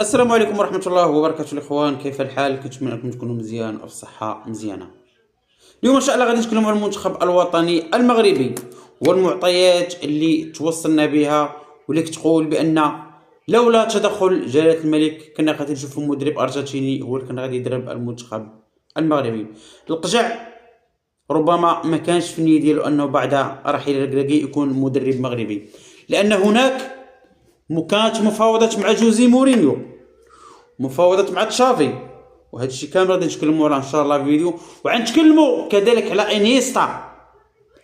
السلام عليكم ورحمة الله وبركاته الإخوان، كيف الحال؟ كنتمنى أنكم تكونوا مزيان وفي صحة مزيانة. اليوم إن شاء الله غادي نتكلموا على المنتخب الوطني المغربي والمعطيات اللي توصلنا بها، واللي كتقول بأن لولا تدخل جلالة الملك كنا غادي نشوفوا مدرب أرجنتيني هو اللي كان غادي يدرب المنتخب المغربي. القجع ربما ما كانش في النية ديالو أنه بعد رحيل الركراكي يكون مدرب مغربي، لأن هناك كانت مفاوضات مع جوزي مورينيو، مفاوضات مع تشافي، وهذا الشيء كامل غادي نتكلموا عليه ان شاء الله في فيديو. وغنتكلموا كذلك على انيستا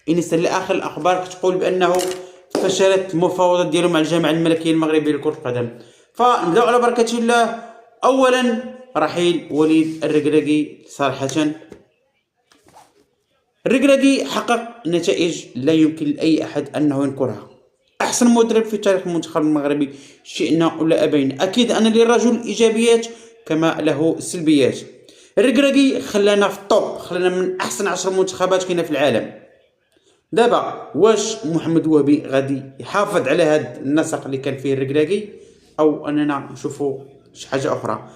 اللي اخر الاخبار كتقول بانه فشلت المفاوضات ديالو مع الجامعه الملكيه المغربيه لكره القدم. فنبداو على بركه الله. اولا رحيل وليد الركراكي. صراحه الركراكي حقق نتائج لا يمكن لاي احد انه ينكرها. احسن مدرب في تاريخ المنتخب المغربي، شئنا ولا ابينا. اكيد ان للرجل ايجابيات كما له سلبيات. الركراكي خلانا في الطوب، خلانا من احسن 10 منتخبات كاينه في العالم. دابا واش محمد وهبي غادي يحافظ على هذا النسق اللي كان فيه الركراكي، او اننا نشوفوا شي حاجه اخرى؟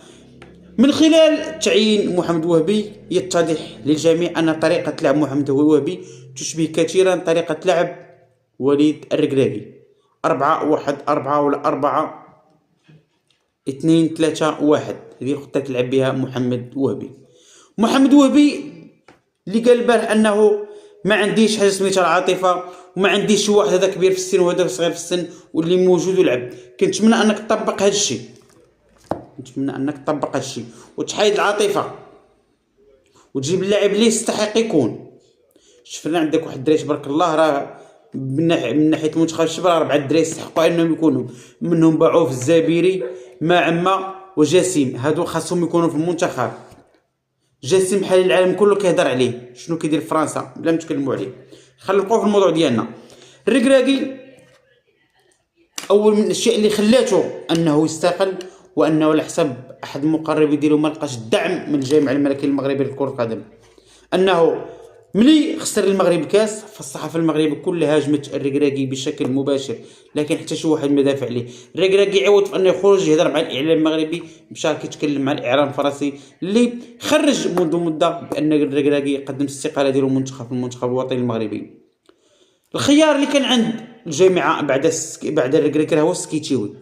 من خلال تعيين محمد وهبي يتضح للجميع ان طريقه لعب محمد وهبي تشبه كثيرا طريقه لعب وليد الركراكي. 4-1-4 ولا 4-2-3-1، هذه الخطة تلعب بها محمد وهبي. محمد وهبي اللي قال البارح انه ما عنديش حاجه سميتها العاطفه، وما عنديش واحد هذا كبير في السن وهذا صغير في السن واللي موجود ويلعب. كنتمنى انك تطبق هذا الشيء، وتحيد العاطفه وتجيب اللاعب اللي يستحق يكون. شفنا عندك واحد الدري تبارك الله، راه من ناحيه المنتخب الشباب 4 الدراري يستحقوا انهم يكونوا، منهم باعوف الزبيري ما عما وجاسم، هادو خاصهم يكونوا في المنتخب. جاسم حال العالم كله كيهضر عليه، شنو كيدير في فرنسا بلا ما نتكلموا عليه. خلينا نبقاو في الموضوع ديالنا. الركراكي اول من الاشياء اللي خلاته انه يستقل، وانه على حسب احد المقربين ديالو ما لقاش الدعم من الجامعه الملكيه المغربيه لكره القدم، انه ملي خسر المغرب الكاس فالصحافه المغربيه كلها هاجمت الركراكي بشكل مباشر، لكن حتى شي واحد ما دافع عليه. الركراكي عوض في انه يخرج يهضر مع الاعلام المغربي، مشى كيتكلم مع الاعلام الفرنسي اللي خرج منذ مده بان الركراكي قدم الاستقاله ديالو المنتخب الوطني المغربي. الخيار اللي كان عند الجامعه بعد الركراكي هو السكيتشيوي،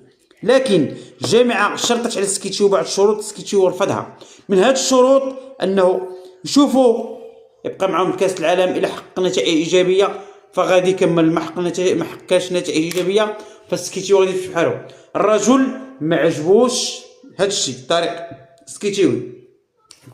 لكن الجامعه شرطت على السكيتشيوي بعض الشروط، السكيتشيوي رفضها. من هذه الشروط انه يشوفوا يبقى معهم الكاس العالم، الى حقق نتائج ايجابيه فغادي يكمل، ما حققش نتائج ايجابيه فالسكيتشيوي غادي يمشي بحالو. الرجل ما عجبوش هذا الشيء طريق السكيتشيوي،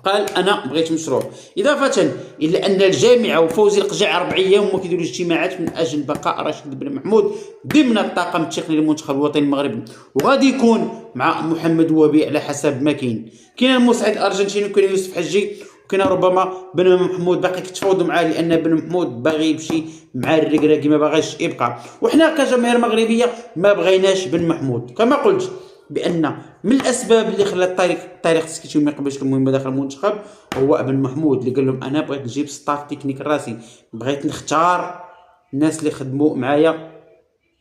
قال انا بغيت مشروع. اضافه الى ان الجامعه وفوزي القجع 4 ايام وما كيديروا اجتماعات من اجل بقاء راشد بن محمود ضمن الطاقم التقني للمنتخب الوطني المغربي، وغادي يكون مع محمد وهبي على حسب ما كاين المساعد الارجنتيني وكاين يوسف حجي، وكاين ربما بن محمود باقي كيتفاوضوا معاه، لان بن محمود باغي يمشي مع الركراكي ما باغاش يبقى. وحنا كجماهير مغربيه ما بغيناش بن محمود. كما قلت بان من الاسباب اللي خلات طريق السكيتشيوي ما يقبلش المهمه داخل المنتخب هو بن محمود، اللي قال لهم انا بغيت نجيب ستاف تكنيك راسي، بغيت نختار الناس اللي خدموا معايا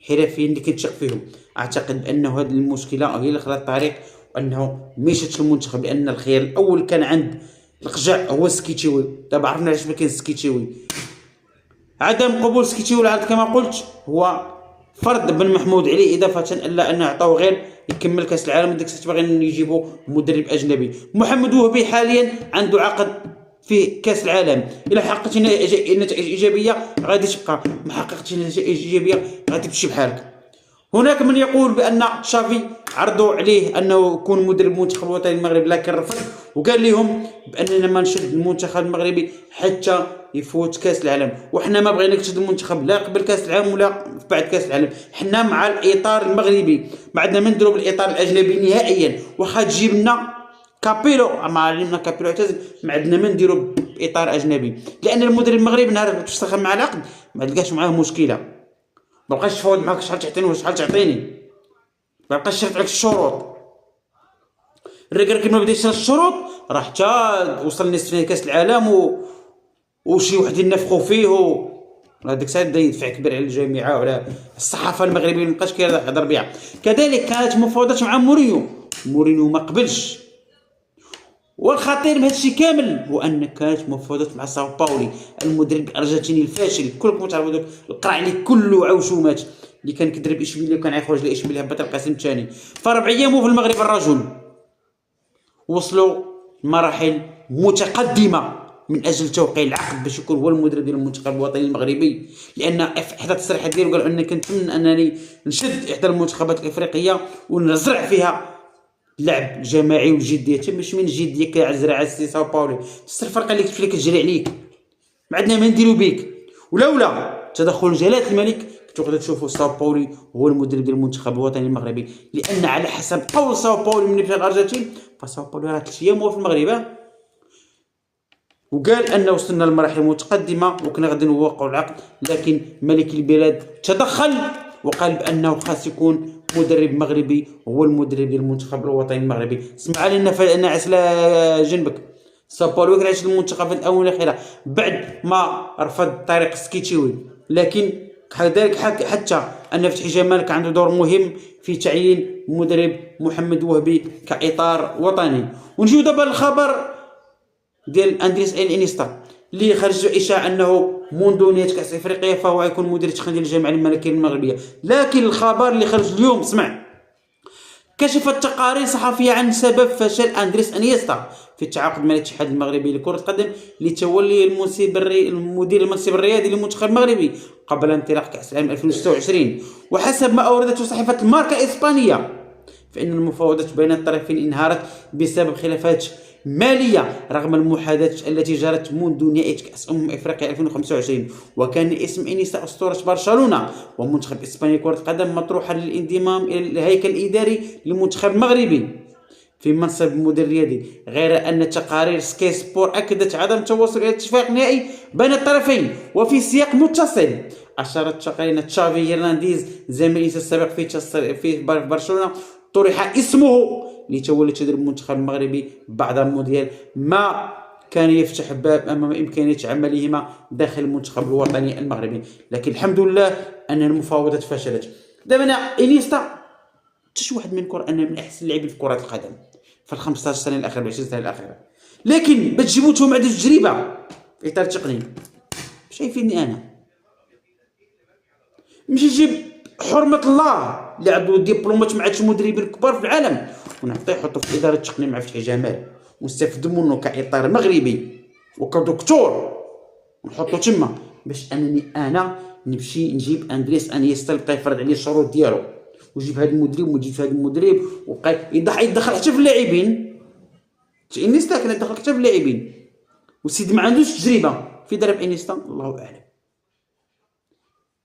حرفيين اللي كنتثق فيهم. اعتقد بانه هذه المشكله هي اللي خلات الطريق وانه مشيت للمنتخب، لان الخيار الاول كان عند القجع هو السكيتشيوي. دابا عرفنا علاش ما كاين السكيتشيوي. عدم قبول السكيتشيوي كما قلت هو فرض بن محمود عليه، اضافه الى انه عطاوه غير يكمل كاس العالم، وديك الساعه باغيين يجيبوا مدرب اجنبي. محمد وهبي حاليا عنده عقد في كاس العالم، الا حققت نتائج ايجابيه غادي تبقى، ما حققتش نتائج ايجابيه غادي تمشي بحالك. هناك من يقول بان تشافي عرضوا عليه انه يكون مدرب المنتخب الوطني المغربي، لكن رفض وقال لهم باننا ما نشد المنتخب المغربي حتى يفوت كاس العالم، وحنا ما بغيناك تشد المنتخب لا قبل كاس العالم ولا بعد كاس العالم. حنا مع الاطار المغربي، ما عندنا ما نديرو بالاطار الاجنبي نهائيا. واخا تجيب لنا كابيلو، ما علمنا كابيلو اعتزل، ما عندنا ما نديرو باطار اجنبي، لان المدرب المغربي نهار تفسخ مع العقد ما تلقاش معاه مشكله، ما بقاش يفاوض معاك شحال تعطيني وشحال تعطيني، ما بقاش يشرط عليك الشروط. الركراكي ما بداش يشرط الشروط راه حتى وصل نصف نهائي كاس العالم وشي وحدين ينفخوا فيه، هذيك الساعه بدا يدفع كبير على الجامعه وعلى الصحافه المغربيه، ما بقاش كيهضر بها. كذلك كانت مفاوضات مع مورينيو، مورينيو ما قبلش. والخطير بهذا الشيء كامل هو ان كانت مفاوضات مع ساو باولي، المدرب الارجنتيني الفاشل، كلكم تعرفوا دوك القرع اللي كله عوشومات، اللي كان كيدرب اشبيليه وكان يخرج لاشبيليه هبط القسم الثاني. ف4 ايام في المغرب الرجل وصلوا لمراحل متقدمه من اجل توقيع العقد باش يكون هو المدرب ديال المنتخب الوطني المغربي. لان احدى التصريحات ديالو قال ان كنتمنى انني نشد احدى المنتخبات الافريقيه ونزرع فيها اللعب الجماعي والجديه. مش من الجديه كزرع سي ساو باولو، الفرقه اللي كتمشي كتجري عليك، ما عندنا ما نديرو بيك. ولولا تدخل جلاله الملك كنتو غادي تشوفوا ساو باولو هو المدرب ديال المنتخب الوطني المغربي. لان على حسب قول ساو باولو ملي مشى الارجنتين، فساو باولو راه 3 ايام هو في المغرب وقال ان وصلنا لمراحل متقدمه وكنا غادي نوقعوا العقد، لكن ملك البلاد تدخل وقال بانه خاص يكون مدرب مغربي هو المدرب ديال المنتخب الوطني المغربي. اسمع لنا نعس على جنبك. ساو باولو كيعيش المنتخب في الاونه الاخيره بعد ما رفض طريق سكيتشيوي، لكن كذلك حتى ان فتحي جمال كان عنده دور مهم في تعيين مدرب محمد وهبي كاطار وطني. ونجيو دابا للخبر ديال اندريس انيستا اللي خرج اشاعه انه منذ نهايه كاس افريقيا فهو غيكون مدير تقني ديال الجامعه الملكيه المغربيه. لكن الخبر اللي خرج اليوم، اسمع، كشفت تقارير صحفيه عن سبب فشل اندريس انيستا في التعاقد مع الاتحاد المغربي لكره القدم لتولي المدير المنصب الرياضي للمنتخب المغربي قبل انطلاق كاس العالم 2026. وحسب ما اوردته صحيفه الماركا الاسبانيه فان المفاوضات بين الطرفين انهارت بسبب خلافات ماليه رغم المحادثات التي جرت منذ نهايه كاس افريقيا 2025. وكان اسم انيستا اسطوره برشلونه ومنتخب اسبانيا كره القدم مطروحا للانضمام الى الهيكل الاداري للمنتخب المغربي في منصب المدير الرياضي، غير ان تقارير سكاي سبور اكدت عدم التوصل الى اتفاق نهائي بين الطرفين. وفي سياق متصل اشارت تقارير تشافي هرنانديز زميل انيستا السابق في برشلونه طرح اسمه لتولي تدريب المنتخب المغربي بعد المونديال، ما كان يفتح باب امام امكانيه عملهما داخل المنتخب الوطني المغربي. لكن الحمد لله ان المفاوضات فشلت. دابا انا انيستا شي واحد منكم انا من احسن اللاعبين في كره القدم في ال 15 سنه الاخيره، 20 سنه الاخيره، لكن بتجيبوا نتوما عندكم تجربه في اطار تقني. شايفيني انا مش نجيب حرمه الله اللي عنده دبلومات مع المدربين الكبار في العالم ونعطيه يحطو في الاداره التقنيه مع فتحي جمال ونستافدوا منه كاطار مغربي وكدكتور ونحطو تما، باش انني انا نمشي نجيب اندريس انيستا يبقى يفرض عليه الشروط ديالو ويجيب هذا المدرب ويجيب هذا المدرب وبقى يدخل حتى في اللاعبين. انيستا كان يدخل حتى في اللاعبين وسيد ما عندوش تجربه في درب انيستا. الله اعلم.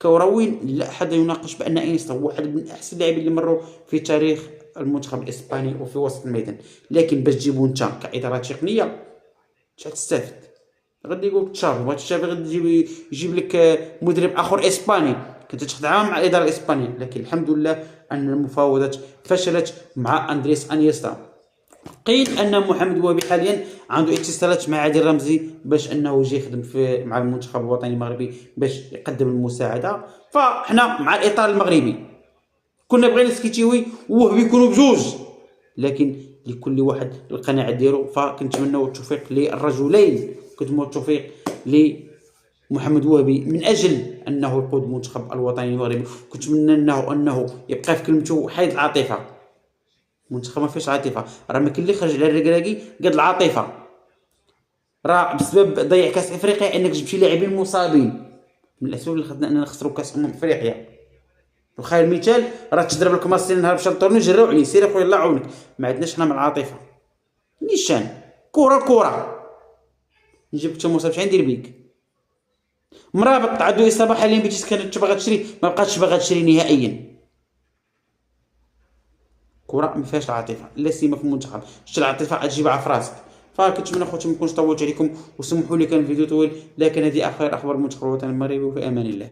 كرويين لا احد يناقش بان انيستا هو واحد من احسن اللاعبين اللي مروا في تاريخ المنتخب الاسباني وفي وسط الميدان، لكن باش تجيبو انت كاداره تقنيه شحال تستافد؟ غادي يقول لك تشافي، بغيت تشافي غادي يجيب لك مدرب اخر اسباني كنت تخدع مع الاداره الاسبانيه. لكن الحمد لله ان المفاوضات فشلت مع اندريس انيستا. قيل ان محمد وهبي حاليا عنده اتصالات مع عادل رمزي باش انه يجي يخدم مع المنتخب الوطني المغربي باش يقدم المساعده. فاحنا مع الاطار المغربي، كنا بغينا سكيتيوي ووهبي يكونوا بجوج، لكن لكل واحد القناعه ديالو. فكنتمنوا التوفيق للرجلين، كنتمنوا التوفيق لمحمد وهبي من اجل انه يقود المنتخب الوطني المغربي. كنتمنى انه يبقى في كلمته حيد العاطفه. المنتخب ما فيش عاطفه، راه ما كاين اللي خرج على الركراكي قد العاطفه، راه بسبب ضيع كاس افريقيا انك جبتي لاعبين مصابين من الاسباب اللي خدنا اننا نخسروا كاس افريقيا. وخير مثال راه تضرب لك مارسيل نهار مشى للطورني جراو عليه، سير اخويا الله يعاونك. ما عندناش حنا من العاطفه، نيشان كره نجيب حتى مصاب شحال ندير بيك. مرابط عنده اصابه حاليا بيتيس كانت باغا تشري ما بقاتش باغا تشري نهائيا. كره ما فيهاش العاطفه لا سيما في المنتخب، شتي العاطفه غتجيبها في راسك. فكنتمنى خوتي ما نكونش طولت عليكم وسمحوا لي كان الفيديو طويل، لكن هذه اخر اخبار المنتخب الوطني المغربي وفي امان الله.